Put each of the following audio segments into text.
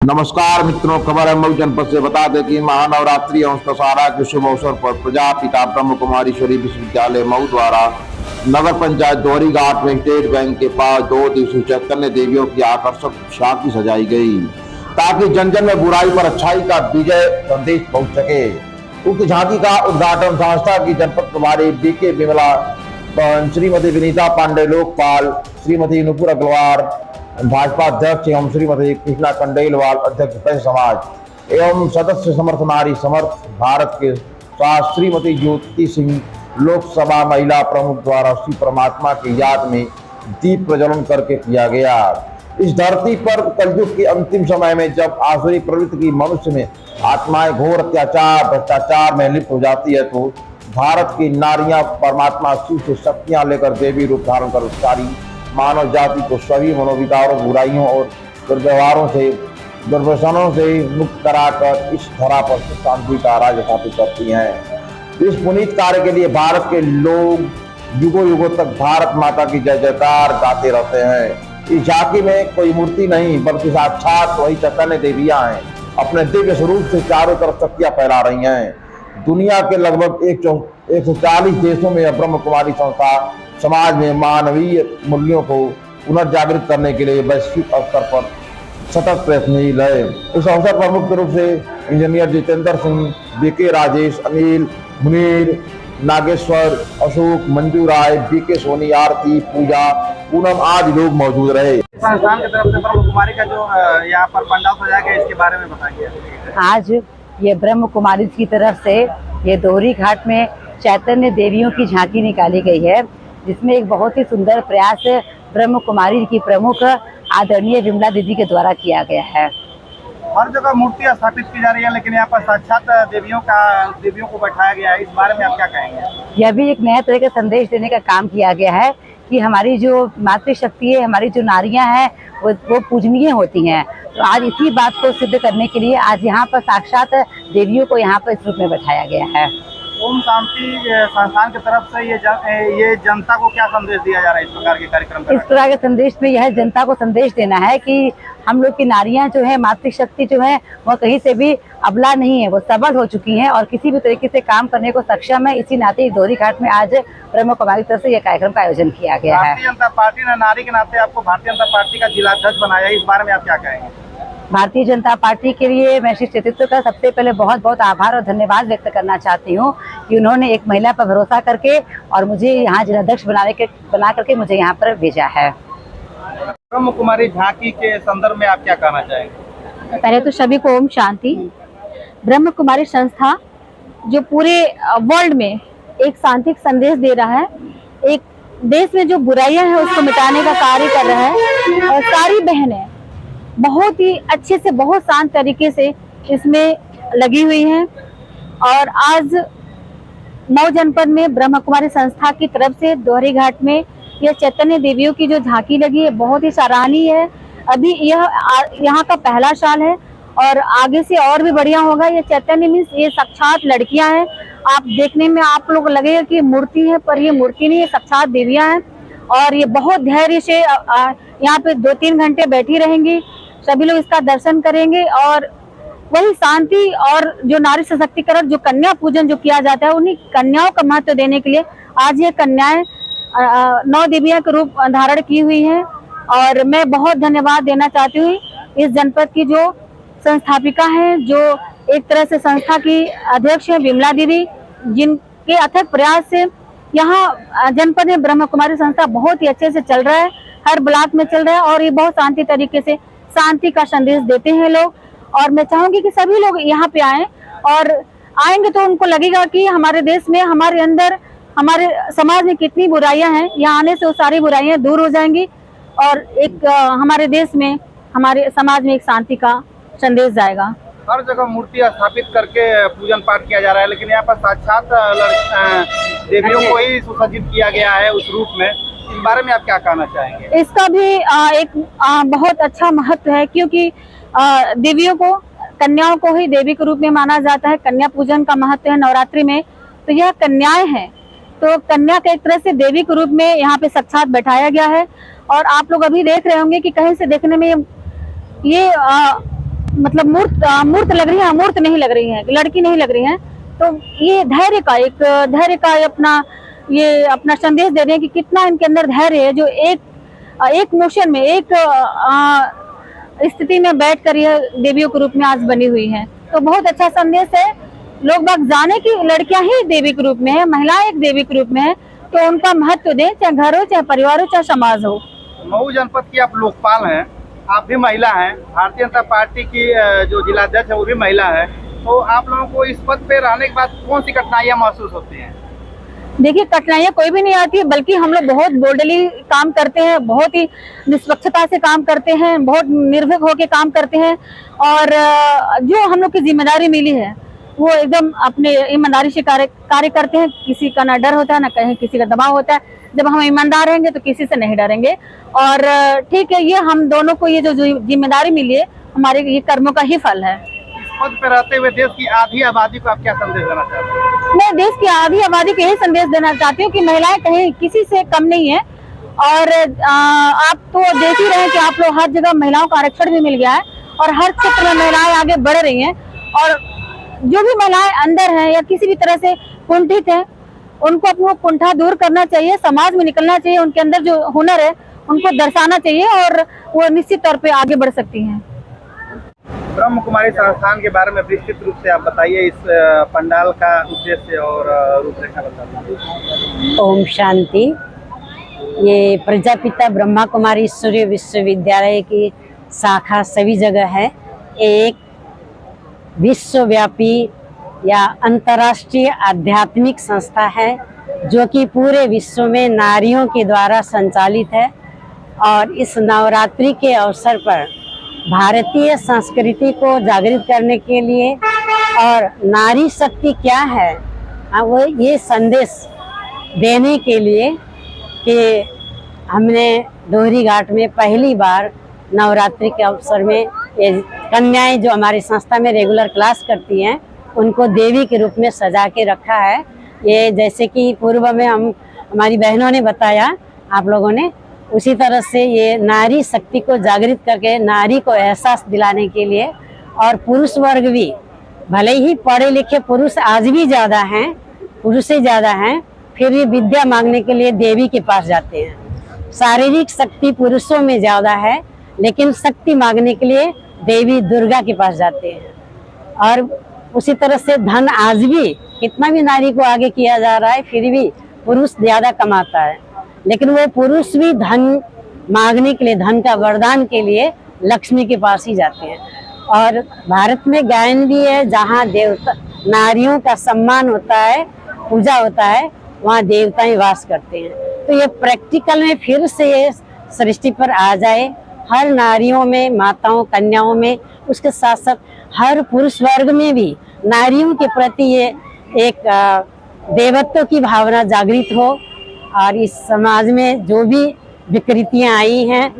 नमस्कार मित्रों, खबर है मऊ जनपद से। बता दें कि महानवरात्रि एवं दशहरा के शुभ अवसर पर प्रजापिता ब्रह्म कुमारीश्वरी विश्वविद्यालय मऊ द्वारा नगर पंचायत दोहरी घाट में स्टेट बैंक के पास 2 दिवसीय चैतन्य देवियों की आकर्षक झांकी सजाई गई ताकि जन जन में बुराई पर अच्छाई का विजय संदेश पहुंच सके। उक्त झांकी का उद्घाटन संस्था की जनपद प्रभारी बीके विमला, श्रीमती विनीता पांडे लोकपाल, श्रीमती नुपुर अग्रवाल भाजपा अध्यक्ष एवं श्रीमती कृष्णा कंडेलवाल अध्यक्ष वैश्य समाज एवं सदस्य समर्थ नारी समर्थ भारत के साथ श्रीमती ज्योति सिंह लोकसभा महिला प्रमुख द्वारा श्री परमात्मा की याद में दीप प्रज्वलन करके किया गया। इस धरती पर कलयुग के अंतिम समय में जब आसुरी प्रवृत्ति की मनुष्य में आत्माएं घोर अत्याचार भ्रष्टाचार में लिप्त हो जाती है तो भारत की नारियां परमात्मा शिव से शक्तियां लेकर देवी रूप धारण कर सारी मानव जाति को सभी मनोविकारों, बुराइयों और दुर्व्यवहारों से, दुर्व्यसनों से मुक्त कराकर इस धरा पर शांति का राज स्थापित करती हैं। इस पुनीत कार्य के लिए भारत के लोग युगों युगों तक भारत माता की जय जयकार गाते रहते हैं। इस झांकी में कोई मूर्ति नहीं बल्कि साक्षात वही चैतन्य देवियां हैं। अपने दिव्य स्वरूप से चारों तरफ शक्तियां फैला रही हैं। दुनिया के लगभग 140 देशों में ब्रह्म कुमारी संस्था समाज में मानवीय मूल्यों को पुनर्जागृत करने के लिए वैश्विक स्तर पर सतत प्रयत्नशील है। इस अवसर पर मुख्य रूप से इंजीनियर जितेंद्र सिंह, बीके राजेश, अनिल, मुनीर, नागेश्वर, अशोक, मंजू राय, बीके सोनी, आरती, पूजा, पूनम आदि लोग मौजूद रहे। संस्थान की तरफ से ब्रह्म कुमारी का जो यहाँ पर पंडाल सजाया गया, इसके बारे में बताइए। आज ये ब्रह्म कुमारी की तरफ से ये दोहरी घाट में चैतन्य देवियों की झांकी निकाली गई है, जिसमें एक बहुत ही सुंदर प्रयास ब्रह्म कुमारी की प्रमुख आदरणीय विमला दीदी के द्वारा किया गया है। हर जगह मूर्तियां स्थापित की जा रही है, लेकिन यहाँ पर साक्षात देवियों को बैठाया गया है। इस बारे में आप क्या कहेंगे? यह भी एक नया तरह का संदेश देने का काम किया गया है कि हमारी जो मातृशक्ति है, हमारी जो नारियां हैं वो पूजनीय होती हैं। तो आज इसी बात को सिद्ध करने के लिए आज यहाँ पर साक्षात देवियों को यहाँ पर इस रूप में बैठाया गया है। ओम शांति संस्थान की तरफ से ये जनता को क्या संदेश दिया जा रहा है इस प्रकार के कार्यक्रम? इस प्रकार के संदेश में यह जनता को संदेश देना है कि हम लोग की नारियां जो है, मातृशक्ति जो है, वह कहीं से भी अबला नहीं है, वो सबल हो चुकी हैं और किसी भी तरीके से काम करने को सक्षम है। इसी नाते दोहरी घाट में आज ब्रह्म कुमारी की तरफ से यह कार्यक्रम का आयोजन किया गया है। भारतीय जनता पार्टी ने नारी के नाते आपको भारतीय जनता पार्टी का जिलाध्यक्ष बनाया है, इस बारे में आप क्या कहेंगे? भारतीय जनता पार्टी के लिए मैं श्री नेतृत्व का सबसे पहले बहुत बहुत आभार और धन्यवाद व्यक्त करना चाहती हूँ कि उन्होंने एक महिला पर भरोसा करके और मुझे यहाँ जिलाध्यक्ष बना करके मुझे यहाँ पर भेजा है। ब्रह्म कुमारी झांकी के संदर्भ में आप क्या कहना चाहेंगे? पहले तो सभी को ओम शांति। ब्रह्म कुमारी संस्था जो पूरे वर्ल्ड में एक शांति संदेश दे रहा है, एक देश में जो बुराइयां हैं उसको मिटाने का कार्य कर रहा है और सारी बहनें बहुत ही अच्छे से, बहुत शांत तरीके से इसमें लगी हुई हैं। और आज मऊ जनपद में ब्रह्म कुमारी संस्था की तरफ से दोहरी घाट में यह चैतन्य देवियों की जो झांकी लगी है बहुत ही सराहनीय है। अभी यह यहाँ का पहला साल है और आगे से और भी बढ़िया होगा। ये चैतन्य मीन्स ये साक्षात लड़कियां हैं। आप देखने में आप लोग लगेगा कि मूर्ति है, पर ये मूर्ति नहीं है, साक्षात देवियां हैं। और ये बहुत धैर्य से यहाँ पे 2-3 घंटे बैठी रहेंगी। सभी लोग इसका दर्शन करेंगे और वही शांति और जो नारी सशक्तिकरण, जो कन्या पूजन जो किया जाता है, उन्हीं कन्याओं का महत्व देने के लिए आज ये कन्याएं 9 देवियों के रूप धारण की हुई हैं। और मैं बहुत धन्यवाद देना चाहती हूँ इस जनपद की जो संस्थापिका हैं, जो एक तरह से संस्था की अध्यक्ष है विमला दीदी, जिनके अथक प्रयास से यहाँ जनपद में ब्रह्म कुमारी संस्था बहुत ही अच्छे से चल रहा है, हर ब्लॉक में चल रहा है और ये बहुत शांति तरीके से शांति का संदेश देते हैं लोग। और मैं चाहूंगी कि सभी लोग यहाँ पे आएं और आएंगे तो उनको लगेगा कि हमारे देश में, हमारे अंदर, हमारे समाज में कितनी बुराइयां हैं। यहाँ आने से वो सारी बुराइयां दूर हो जाएंगी और एक हमारे देश में, हमारे समाज में एक शांति का संदेश जाएगा। हर जगह मूर्तियां स्थापित करके पूजन पाठ किया जा रहा है, लेकिन यहाँ पर साक्षात देवियों को ही सुसज्जित किया गया है उस रूप में। इस बारे में आप क्या कहना चाहेंगे? इसका भी एक बहुत अच्छा महत्व है, क्योंकि देवियों को, कन्याओं को ही देवी के रूप में माना जाता है। कन्या पूजन का महत्व है नवरात्रि में, तो यह कन्याएं हैं, तो कन्या के एक तरह से देवी के रूप में यहाँ पे साक्षात बैठाया गया है। और आप लोग अभी देख रहे होंगे कि कहीं से देखने में ये मतलब मूर्त लग रही है, अमूर्त नहीं लग रही है, लड़की नहीं लग रही है। तो ये धैर्य का ये अपना संदेश दे रहे हैं कि कितना इनके अंदर धैर्य है, जो एक मोशन में, एक स्थिति में बैठ कर ये देवियों के रूप में आज बनी हुई है। तो बहुत अच्छा संदेश है। लोग बाग जाने की लड़कियां ही देवी के रूप में है, महिलाएं एक देवी के रूप में है, तो उनका महत्व दें, चाहे घर हो, चाहे परिवार हो, चाहे समाज हो। मऊ जनपद की आप लोकपाल हैं, आप भी महिला हैं, भारतीय जनता पार्टी की जो जिलाध्यक्ष है वो भी महिला है, तो आप लोगों को इस पद पे रहने के बाद कौन सी कठिनाइयां महसूस होती हैं? देखिए, कठिनाइयां कोई भी नहीं आती है, बल्कि हम लोग बहुत बोल्डली काम करते हैं, बहुत ही निष्पक्षता से काम करते हैं, बहुत निर्भीक होकर काम करते हैं, और जो हम लोग की जिम्मेदारी मिली है वो एकदम अपने ईमानदारी से कार्य करते हैं। किसी का ना डर होता है, ना कहीं किसी का दबाव होता है। जब हम ईमानदार रहेंगे तो किसी से नहीं डरेंगे। और ठीक है, ये हम दोनों को ये जो जिम्मेदारी मिली है, हमारे ये कर्मों का ही फल है। इस पद पे रहते हुए देश की आधी आबादी को आप क्या संदेश देना चाहते हैं? मैं देश की आधी आबादी को यही संदेश देना चाहती हूँ कि महिलाएं कहीं किसी से कम नहीं है। और आप तो देख ही रहे हैं कि आप लोग हर जगह महिलाओं का आरक्षण भी मिल गया है, और हर क्षेत्र में महिलाएं आगे बढ़ रही हैं। और जो भी महिलाएं अंदर हैं या किसी भी तरह से कुंठित हैं, उनको अपना कुंठा दूर करना चाहिए, समाज में निकलना चाहिए, उनके अंदर जो हुनर है उनको दर्शाना चाहिए, और वो निश्चित तौर पे आगे बढ़ सकती हैं। ब्रह्म कुमारी संस्थान के बारे में विस्तृत रूप से आप बताइए, इस पंडाल का उद्देश्य और रूपरेखा बताइए। ओम शांति। ये प्रजापिता ब्रह्मा कुमारी ईश्वरीय विश्वविद्यालय की शाखा सभी जगह है। एक विश्वव्यापी या अंतर्राष्ट्रीय आध्यात्मिक संस्था है जो कि पूरे विश्व में नारियों के द्वारा संचालित है। और इस नवरात्रि के अवसर पर भारतीय संस्कृति को जागृत करने के लिए और नारी शक्ति क्या है वो ये संदेश देने के लिए कि हमने दोहरी घाट में पहली बार नवरात्रि के अवसर में ये कन्याएं जो हमारी संस्था में रेगुलर क्लास करती हैं उनको देवी के रूप में सजा के रखा है। ये जैसे कि पूर्व में हमारी बहनों ने बताया, आप लोगों ने, उसी तरह से ये नारी शक्ति को जागृत करके नारी को एहसास दिलाने के लिए, और पुरुष वर्ग भी, भले ही पढ़े लिखे पुरुष आज भी ज़्यादा हैं, पुरुष से ज़्यादा हैं, फिर भी विद्या मांगने के लिए देवी के पास जाते हैं। शारीरिक शक्ति पुरुषों में ज़्यादा है, लेकिन शक्ति मांगने के लिए देवी दुर्गा के पास जाते हैं। और उसी तरह से धन आज भी कितना भी नारी को आगे किया जा रहा है, फिर भी पुरुष ज़्यादा कमाता है, लेकिन वो पुरुष भी धन मांगने के लिए, धन का वरदान के लिए लक्ष्मी के पास ही जाते हैं। और भारत में गायन भी है, जहाँ देवता नारियों का सम्मान होता है, पूजा होता है, वहाँ देवताएं वास करते हैं। तो ये प्रैक्टिकल में फिर से ये सृष्टि पर आ जाए, हर नारियों में, माताओं, कन्याओं में, उसके साथ साथ हर पुरुष वर्ग में भी नारियों के प्रति ये एक देवत्व की भावना जागृत हो। और इस समाज में जो भी विकृतियां आई हैं,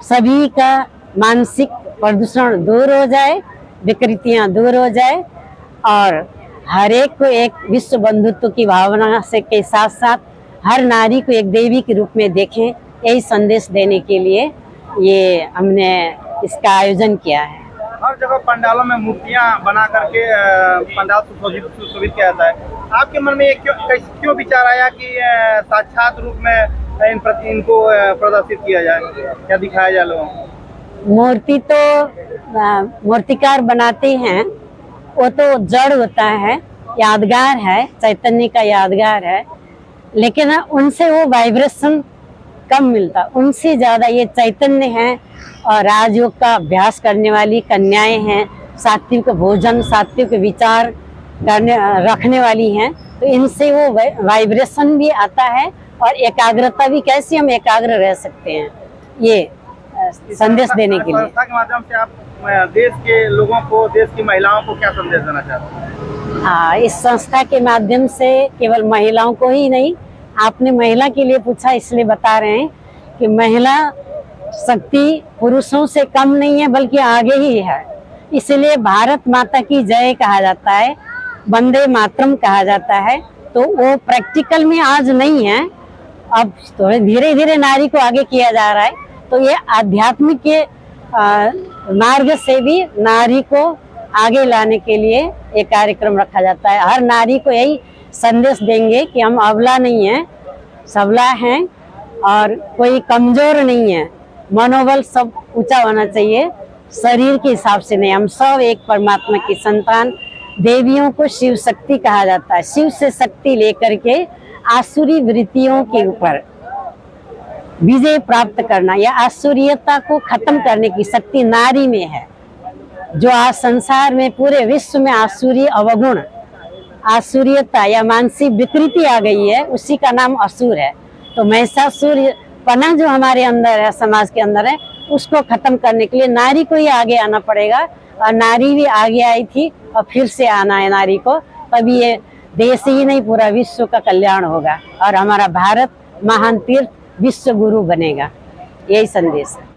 सभी का मानसिक प्रदूषण दूर हो जाए, विकृतियां दूर हो जाए, और हर एक को एक विश्व बंधुत्व की भावना से के साथ साथ हर नारी को एक देवी के रूप में देखें, यही संदेश देने के लिए ये हमने इसका आयोजन किया है। हर जगह पंडालों में मूर्तियां बना करके पंडाल सुशोभित किया जाता है। आपके मन में ये क्यों विचार आया कि साक्षात रूप में इनको प्रदर्शित किया जाए, क्या दिखाया जाए लोगों को? मूर्ति तो मूर्तिकार बनाते हैं, वो तो जड़ होता है, यादगार है, चैतन्य का यादगार है, लेकिन उनसे वो वाइब्रेशन कम मिलता, उनसे ज़्यादा ये चैतन्य है। और राजयोग का अभ्यास करने वाली कन्याएं हैं, सात्विक भोजन, सात्विक विचार रखने वाली हैं, तो इनसे वो वाइब्रेशन भी आता है, और एकाग्रता भी, कैसे हम एकाग्र रह सकते हैं, ये संदेश देने के लिए। संस्था के माध्यम से आप देश के लोगों को, देश की महिलाओं को क्या संदेश देना चाहते हैं? हाँ, इस संस्था के माध्यम से केवल महिलाओं को ही नहीं, आपने महिला के लिए पूछा इसलिए बता रहे हैं कि महिला शक्ति पुरुषों से कम नहीं है, बल्कि आगे ही है। इसलिए भारत माता की जय कहा जाता है, वंदे मातरम कहा जाता है। तो वो प्रैक्टिकल में आज नहीं है, अब थोड़े धीरे धीरे नारी को आगे किया जा रहा है। तो ये आध्यात्मिक के मार्ग से भी नारी को आगे लाने के लिए एक कार्यक्रम रखा जाता है। हर नारी को यही संदेश देंगे कि हम अबला नहीं हैं, सबला हैं और कोई कमजोर नहीं है। मनोबल सब ऊंचा होना चाहिए, शरीर के हिसाब से नहीं। हम सब एक परमात्मा की संतान, देवियों को शिव शक्ति कहा जाता है। शिव से शक्ति लेकर के आसुरी वृत्तियों के ऊपर विजय प्राप्त करना या आसुरीयता को खत्म करने की शक्ति नारी में है। जो आज संसार में पूरे विश्व में आसुरी अवगुण, आसुरीयता या मानसिक विकृति आ गई है, उसी का नाम असुर है। तो महिषासुर पना जो हमारे अंदर है, समाज के अंदर है, उसको खत्म करने के लिए नारी को ही आगे आना पड़ेगा। और नारी भी आगे आई थी और फिर से आना है नारी को, तभी ये देश ही नहीं पूरा विश्व का कल्याण होगा और हमारा भारत महान तीर्थ विश्व गुरु बनेगा। यही संदेश है।